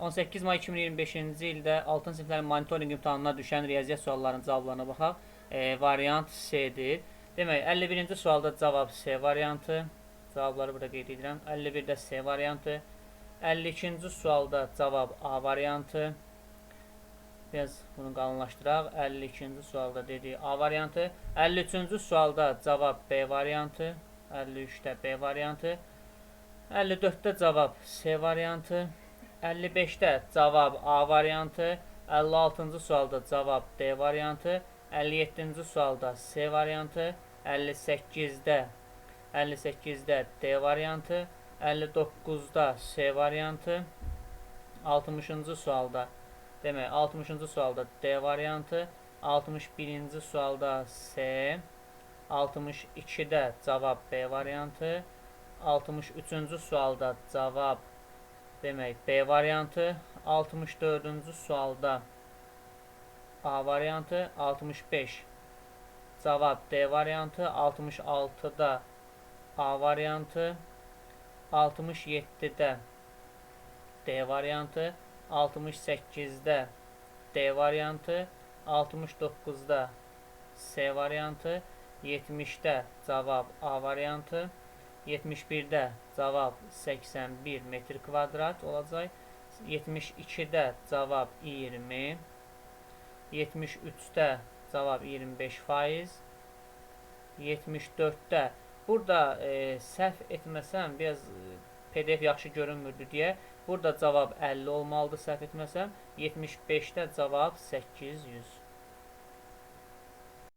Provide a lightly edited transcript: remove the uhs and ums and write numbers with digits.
18 may 2025-ci ildə 6-cı siniflərin monitorinq imtahanına düşən riyaziyyat suallarının cavablarına baxaq. Variant C-dir. Demək, 51-ci sualda cavab C variantı. Cavabları burada qeyd edirəm. 51-də C variantı. 52-ci sualda cavab A variantı. Biraz bunu qalınlaşdıraq. 52-ci sualda dediyi A variantı. 53-cü sualda cavab B variantı. 53-də B variantı. 54-də cavab C variantı. 55-də cavab A variantı. 56-cı sualda cavab D variantı. 57-ci sualda C variantı. 58-də D variantı. 59-da C variantı. 60-cı sualda demək, 60-cı sualda D variantı. 61-ci sualda C. 62-də cavab B variantı. 63-cü sualda cavab demək B variantı. 64-cü sualda A variantı. 65 cavab D variantı. 66-da A variantı. 67-də D variantı. 68-də D variantı. 69-da C variantı. 70-də cavab A variantı. 71-də cavab 81 metr kvadrat olacaq. 72-də cavab 20. 73-də cavab 25%. 74-də burada səhv etməsəm, biraz PDF yaxşı görünmürdü deyə burada cavab 50 olmalıdır, səhv etməsəm. 75-də cavab 800.